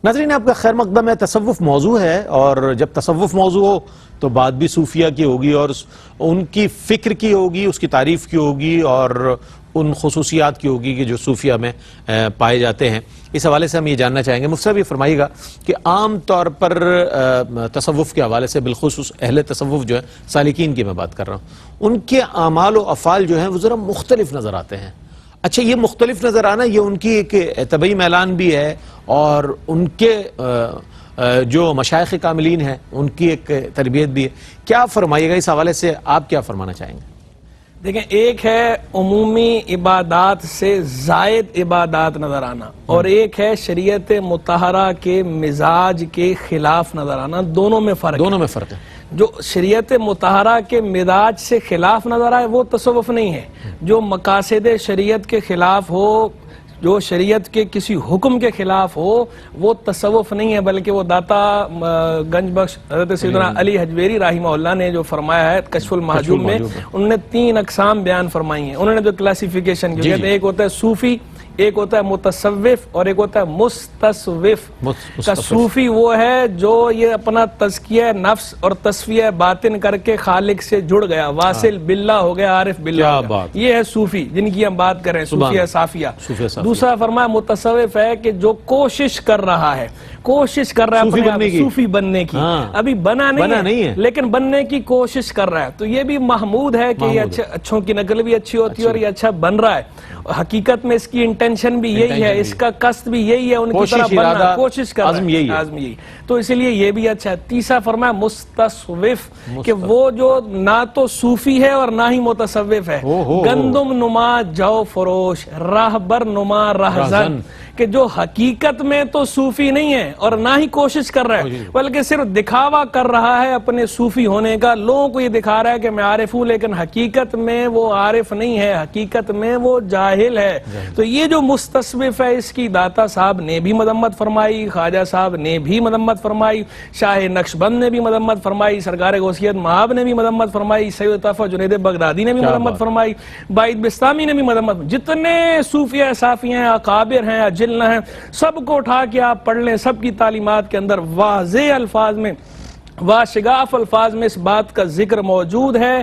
ناظرین آپ کا خیر مقدم ہے. تصوف موضوع ہے اور جب تصوف موضوع ہو تو بات بھی صوفیہ کی ہوگی اور ان کی فکر کی ہوگی, اس کی تعریف کی ہوگی اور ان خصوصیات کی ہوگی کہ جو صوفیہ میں پائے جاتے ہیں. اس حوالے سے ہم یہ جاننا چاہیں گے, مفتی صاحب یہ فرمائیے گا کہ عام طور پر تصوف کے حوالے سے بالخصوص اہل تصوف جو ہے, سالکین کی میں بات کر رہا ہوں, ان کے اعمال و افعال جو ہیں وہ ذرا مختلف نظر آتے ہیں. اچھا, یہ مختلف نظر آنا یہ ان کی ایک طبعی میلان بھی ہے اور ان کے جو مشائخ کاملین ہیں ان کی ایک تربیت بھی ہے. کیا فرمائیے گا اس حوالے سے, آپ کیا فرمانا چاہیں گے؟ دیکھیں, ایک ہے عمومی عبادات سے زائد عبادات نظر آنا اور ایک ہے شریعت مطہرہ کے مزاج کے خلاف نظر آنا. دونوں میں فرق ہے. جو شریعت مطہرہ کے مزاج سے خلاف نظر آئے وہ تصوف نہیں ہے. جو مقاصد شریعت کے خلاف ہو, جو شریعت کے کسی حکم کے خلاف ہو, وہ تصوف نہیں ہے, بلکہ وہ داتا گنج بخش حضرت سیدنا علی حجویری رحمہ اللہ نے جو فرمایا ہے کشف المحجوب میں, انہوں نے 3 اقسام بیان فرمائی ہیں. انہوں نے جو کلاسیفیکیشن کی ہے, ایک ہوتا ہے صوفی, ایک ہوتا ہے متصوف اور ایک ہوتا ہے مستصوف. صوفی وہ ہے جو یہ اپنا تزکیہ نفس اور تصفیہ باطن کر کے خالق سے جڑ گیا, واصل باللہ ہو گیا, عارف باللہ ہو گیا. یہ ہے صوفی جن کی ہم بات کر رہے ہیں, صوفیہ صافیہ. دوسرا فرمایا متصوف ہے کہ جو کوشش کر رہا ہے اپنے صوفی بننے کی, ابھی بنا نہیں ہے لیکن بننے کی کوشش کر رہا ہے. تو یہ بھی محمود ہے کہ یہ اچھوں کی نقل بھی اچھی ہوتی ہے اور یہ اچھا بن رہا ہے. حقیقت میں اس کی انٹینشن بھی یہی ہے, اس کا قصد بھی یہی ہے, ان کی طرح بننا, کوشش کر رہا ہے, عزم یہی. تو اسی لیے یہ بھی اچھا ہے. تیسرا فرمایا مستصوف, کہ وہ جو نہ تو صوفی ہے اور نہ ہی متصوف ہے, گندم نما جو فروش, راہبر نما رہزن, کہ جو حقیقت میں تو صوفی نہیں ہے اور نہ ہی کوشش کر رہا ہے بلکہ صرف دکھاوا کر رہا ہے اپنے صوفی ہونے کا. لوگوں کو یہ دکھا رہا ہے کہ میں عارف ہوں, لیکن حقیقت میں وہ عارف نہیں ہے, حقیقت میں وہ جاہل ہے. تو یہ جو مستصوف ہے اس کی داتا صاحب نے بھی مذمت فرمائی, خواجہ صاحب نے بھی مذمت فرمائی, شاہ نقشبند نے بھی مذمت فرمائی, سرکار غوثیت مآب نے بھی مذمت فرمائی, سید طرفہ جنید بغدادی نے بھی مذمت فرمائی, بعید بسطامی نے بھی مذمت. جتنے صوفیہ صافیہ ہیں, اکابر ہیں, اجل ہیں, سب کو اٹھا کے آپ پڑھ لیں. سب کی تعلیمات کے اندر واضح الفاظ میں, واشگاف الفاظ میں اس بات کا ذکر موجود ہے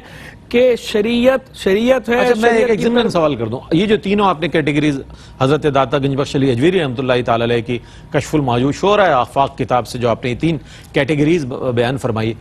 کہ شریعت ہے. اچھا, میں ایک ضمن سوال کر دوں, یہ جو تینوں آپ نے کیٹیگریز حضرت داتا گنج بخش علی حجویری رحمۃ اللہ تعالی علیہ کی کشف المحجوب شورۂ آفاق کتاب سے جو آپ نے یہ 3 کیٹیگریز بیان فرمائی,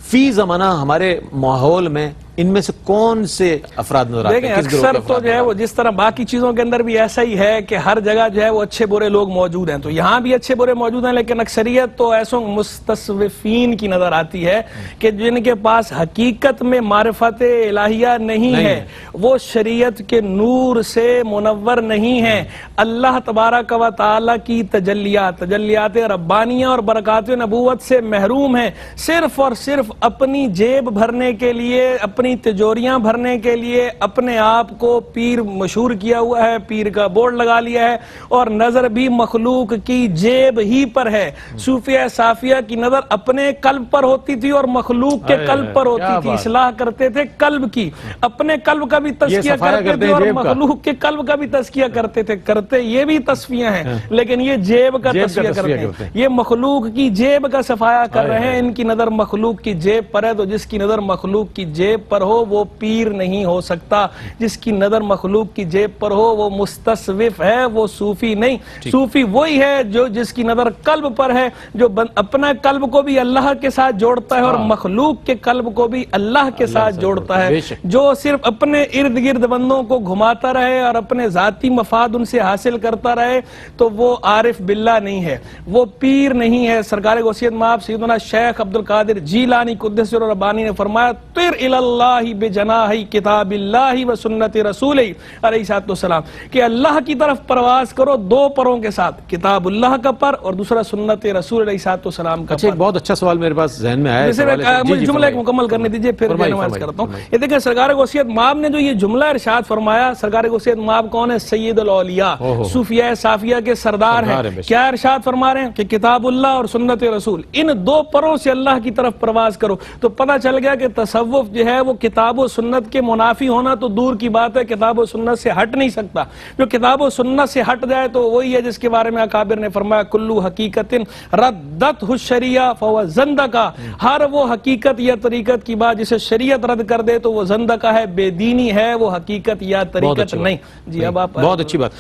فی زمانہ ہمارے ماحول میں ان میں سے کون سے افراد نظر آتے ہیں؟ دیکھیں, اکثر تو جو ہے وہ جس طرح باقی چیزوں کے اندر بھی ایسا ہی ہے کہ ہر جگہ جو ہے وہ اچھے برے لوگ موجود ہیں, تو یہاں بھی اچھے برے موجود ہیں, لیکن اکثریت تو ایسوں مستصوفین کی نظر آتی ہے کہ جن کے پاس حقیقت میں معرفت الہیہ نہیں ہے, وہ شریعت کے نور سے منور نہیں ہیں, اللہ تبارک و تعالی کی تجلیات ربانیہ اور برکات نبوت سے محروم ہیں, صرف اور صرف اپنی جیب بھرنے کے لیے, اپنی تجوریاں بھرنے کے لیے اپنے آپ کو پیر مشہور کیا ہوا ہے, پیر کا بورڈ لگا لیا ہے, اور نظر بھی مخلوق کی جیب ہی پر ہے. صوفیہ صافیہ کی نظر اپنے قلب پر ہوتی تھی اور مخلوق کے قلب پر ہوتی تھی. اصلاح کرتے تھے قلب کی, اپنے قلب کا بھی تزکیہ کرتے تھے اور مخلوق کے قلب کا بھی تزکیہ کرتے تھے. کرتے یہ بھی تصفیہ ہیں, لیکن یہ جیب کا تزکیہ کرتے ہیں, یہ مخلوق کی جیب کا صفایا کر رہے ہیں. ان کی نظر مخلوق کی جیب پر ہے, تو جس کی نظر مخلوق کی جیب پر ہو وہ پیر نہیں ہو سکتا. جس کی نظر مخلوق کی جیب پر ہو وہ مستصوف ہے, وہ صوفی نہیں. صوفی وہی ہے جو جس کی نظر قلب پر ہے, جو اپنا قلب کو بھی اللہ کے ساتھ جوڑتا ہے اور مخلوق کے قلب کو بھی اللہ کے ساتھ جوڑتا ہے. جو صرف اپنے ارد گرد بندوں کو گھماتا رہے اور اپنے ذاتی مفاد ان سے حاصل کرتا رہے, تو وہ عارف باللہ نہیں ہے, وہ پیر نہیں ہے. سرکار غوثیت مآب سیدنا شیخ عبد القادر جیلانی قدس سرہ ربانی نے فرمایا, طر اللہ بجناح کتاب اللہ و سنت رسول علیہ السلام, کہ اللہ کی طرف پرواز کرو 2 پروں کے ساتھ, کتاب اللہ کا پر اور دوسرا سنت رسول علیہ السلام کا پر. ایک بہت اچھا سوال میرے پاس ذہن میں آیا, مجھے جملہ ایک مکمل کرنے دیجئے پھر میں نماز کرتا ہوں. یہ دیکھیں, سرکار غوثیت مآب نے جو یہ جملہ ارشاد فرمایا, سرکار غوثیت مآب کون ہے؟ سید الاولیاء, صوفیہ صافیہ کے سردار ہیں. کیا ارشاد فرما رہے ہیں کہ کتاب اللہ اور سنت رسول, ان 2 پروں سے اللہ کی طرف پرواز کرو. تو پتہ چل گیا کہ تصوف جو ہے وہ وہ کتاب و سنت کے منافی ہونا تو دور کی بات ہے، کتاب و سنت سے ہٹ نہیں سکتا. جو کتاب و سنت سے ہٹ جائے تو وہی ہے جس کے بارے میں اکابر نے فرمایا کلو حقیقت ردت الشریعہ فهو زندقہ. ہر وہ حقیقت یا طریقت کی بات جسے شریعت رد کر دے تو وہ زندقہ ہے، بے دینی ہے، وہ حقیقت یا طریقت نہیں. جی اب آپ بہت اچھی بات.